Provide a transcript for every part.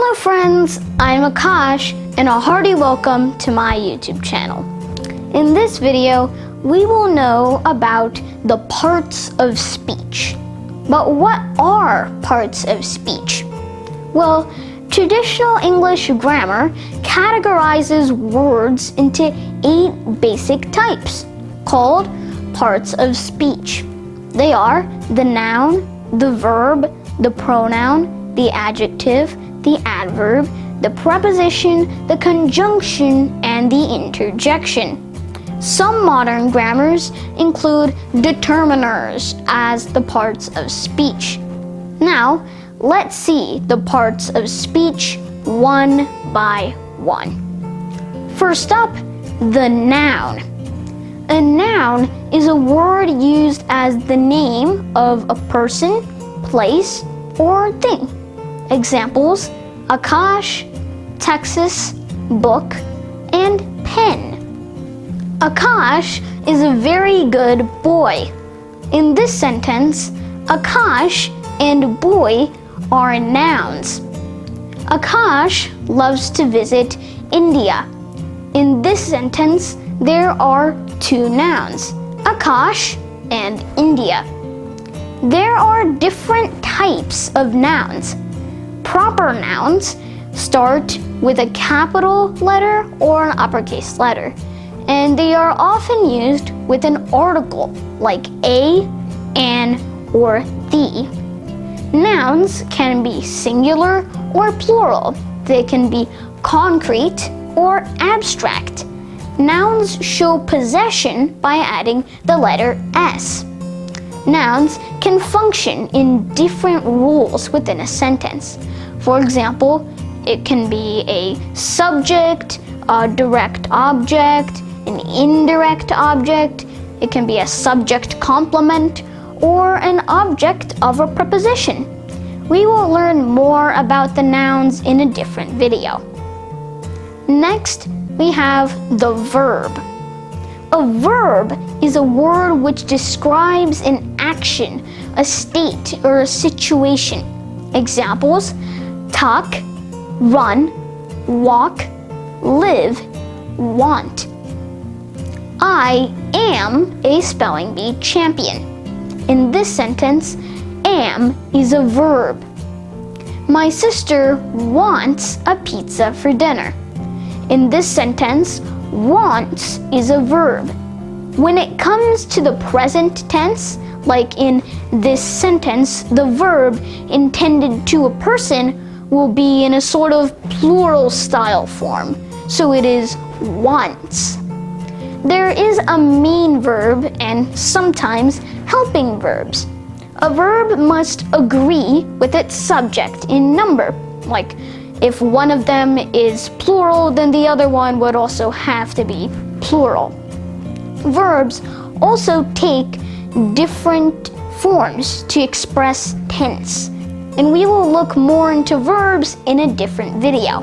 Hello friends, I'm Akash and a hearty welcome to my YouTube channel. In this video, we will know about the parts of speech. But what are parts of speech? Well, traditional English grammar categorizes words into 8 basic types called parts of speech. They are the noun, the verb, the pronoun, the adjective, the adverb, the preposition, the conjunction, and the interjection. Some modern grammars include determiners as the parts of speech. Now, let's see the parts of speech one by one. First up, the noun. A noun is a word used as the name of a person, place, or thing. Examples: Akash, Texas, book, and pen. Akash is a very good boy. In this sentence, Akash and boy are nouns. Akash loves to visit India. In this sentence, there are 2 nouns, Akash and India. There are different types of nouns. Proper nouns start with a capital letter or an uppercase letter, and they are often used with an article like a, an, or the. Nouns can be singular or plural. They can be concrete or abstract. Nouns show possession by adding the letter S. Nouns can function in different roles within a sentence. For example, it can be a subject, a direct object, an indirect object. It can be a subject complement, or an object of a preposition. We will learn more about the nouns in a different video. Next, we have the verb. A verb is a word which describes an action, a state, or a situation. Examples: talk, run, walk, live, want. I am a spelling bee champion. In this sentence, am is a verb. My sister wants a pizza for dinner. In this sentence, wants is a verb. When it comes to the present tense, like in this sentence, the verb intended to a person will be in a sort of plural style form, so it is wants. There is a main verb and sometimes helping verbs. A verb must agree with its subject in number, like if one of them is plural, then the other one would also have to be plural. Verbs also take different forms to express tense, and we will look more into verbs in a different video.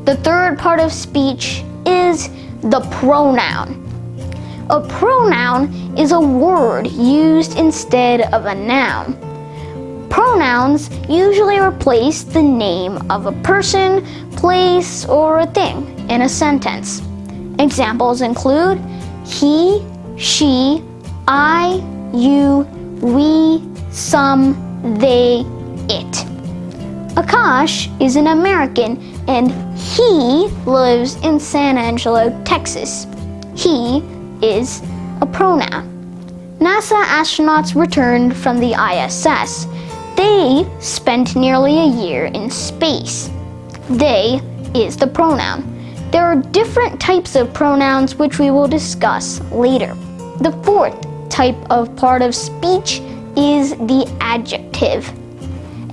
The third part of speech is the pronoun. A pronoun is a word used instead of a noun. Pronouns usually replace the name of a person, place, or a thing in a sentence. Examples include he, she, I, you, we, some, they, it. Akash is an American and he lives in San Angelo, Texas. He is a pronoun. NASA astronauts returned from the ISS. They spent nearly a year in space. They is the pronoun. There are different types of pronouns which we will discuss later. The fourth type of part of speech is the adjective.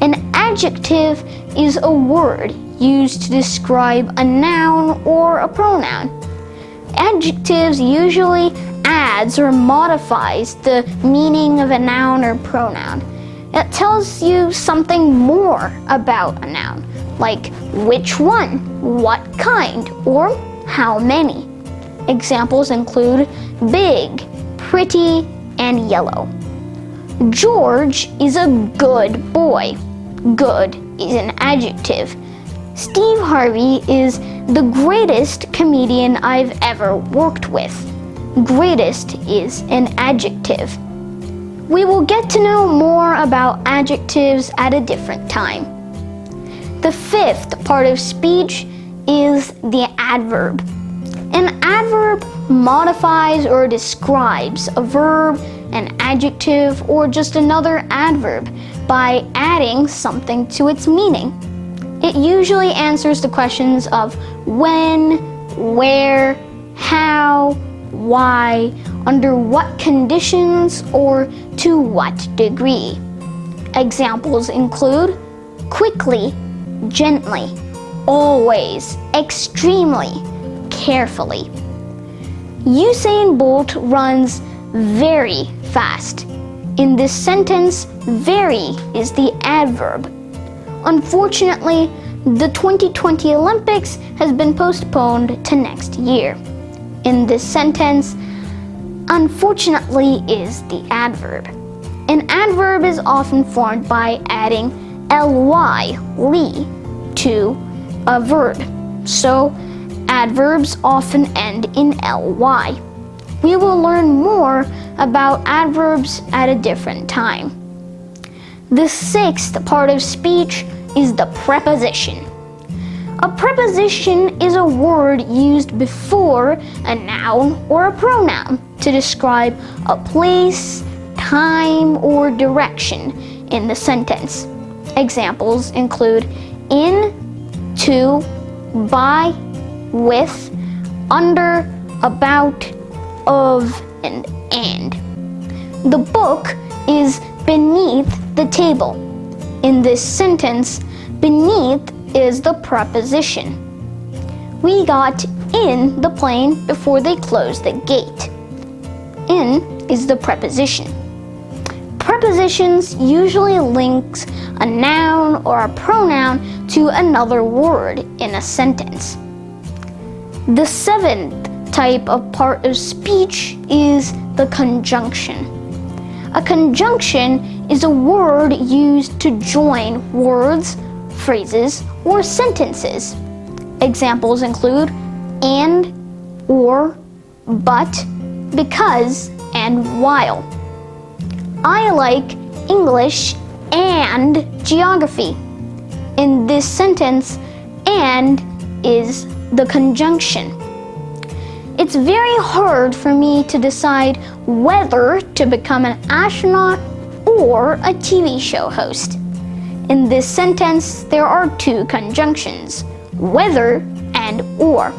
An adjective is a word used to describe a noun or a pronoun. Adjectives usually adds or modifies the meaning of a noun or pronoun. It tells you something more about a noun, like which one, what kind, or how many. Examples include big, pretty, and yellow. George is a good boy. Good is an adjective. Steve Harvey is the greatest comedian I've ever worked with. Greatest is an adjective. We will get to know more about adjectives at a different time. The fifth part of speech is the adverb. An adverb modifies or describes a verb, an adjective, or just another adverb by adding something to its meaning. It usually answers the questions of when, where, how, why, under what conditions, or to what degree. Examples include quickly, gently, always, extremely, carefully. Usain Bolt runs very fast. In this sentence, very is the adverb. Unfortunately, the 2020 Olympics has been postponed to next year. In this sentence, unfortunately is the adverb. An adverb is often formed by adding ly, li, to a verb. So, adverbs often end in ly. We will learn more about adverbs at a different time. The sixth part of speech is the preposition. A preposition is a word used before a noun or a pronoun to describe a place, time, or direction in the sentence. Examples include in, to, by, with, under, about, of, and. The book is beneath the table. In this sentence, beneath is the preposition. We got in the plane before they closed the gate. In is the preposition. Prepositions usually links a noun or a pronoun to another word in a sentence. The seventh type of part of speech is the conjunction. A conjunction is a word used to join words, phrases, or sentences. Examples include and, or, but, because, and while. I like English and geography. In this sentence, and is the conjunction. It's very hard for me to decide whether to become an astronaut or a TV show host. In this sentence, there are two conjunctions, whether and or.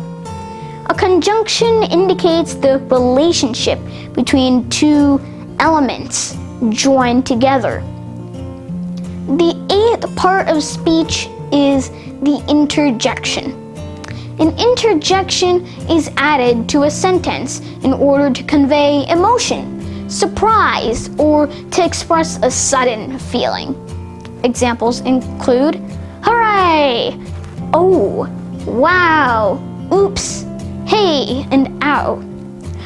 A conjunction indicates the relationship between two elements joined together. The eighth part of speech is the interjection. An interjection is added to a sentence in order to convey emotion, surprise, or to express a sudden feeling. Examples include hooray, oh, wow, oops, hey, and ow.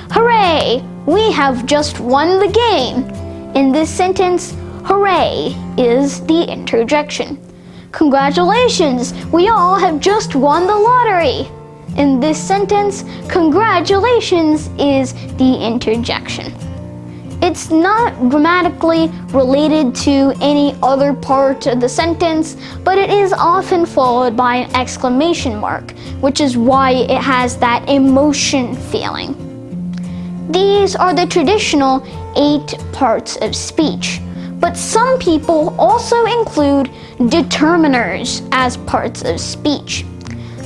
Hooray, we have just won the game. In this sentence, hooray is the interjection. Congratulations, we all have just won the lottery. In this sentence, congratulations is the interjection. It's not grammatically related to any other part of the sentence, but it is often followed by an exclamation mark, which is why it has that emotion feeling. These are the traditional 8 parts of speech. But some people also include determiners as parts of speech.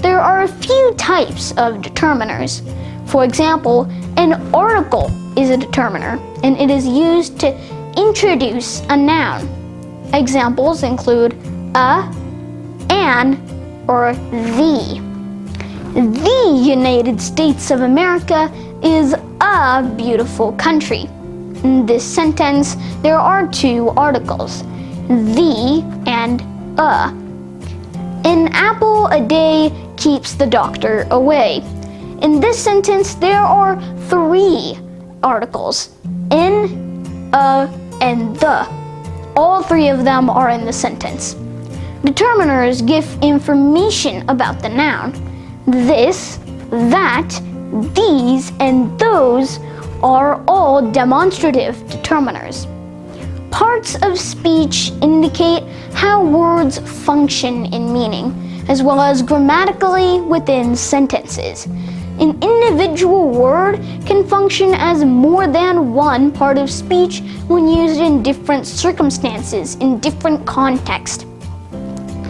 There are a few types of determiners. For example, an article is a determiner, and it is used to introduce a noun. Examples include a, an, or the. The United States of America is a beautiful country. In this sentence, there are 2 articles, the and a. An apple a day keeps the doctor away. In this sentence, there are 3 articles, in, a, and the. All 3 of them are in the sentence. Determiners give information about the noun. This, that, these, and those are all demonstrative determiners. Parts of speech indicate how words function in meaning, as well as grammatically within sentences. An individual word can function as more than one part of speech when used in different circumstances, in different contexts.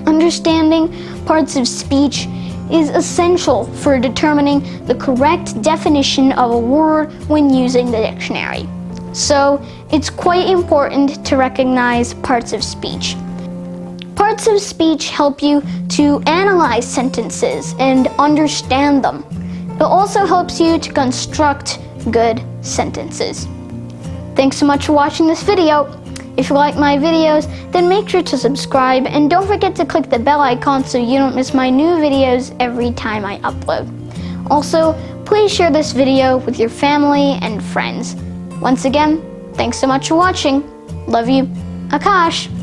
Understanding parts of speech is essential for determining the correct definition of a word when using the dictionary. So, it's quite important to recognize parts of speech. Parts of speech help you to analyze sentences and understand them. It also helps you to construct good sentences. Thanks so much for watching this video. If you like my videos, then make sure to subscribe and don't forget to click the bell icon so you don't miss my new videos every time I upload. Also, please share this video with your family and friends. Once again, thanks so much for watching. Love you, Akash.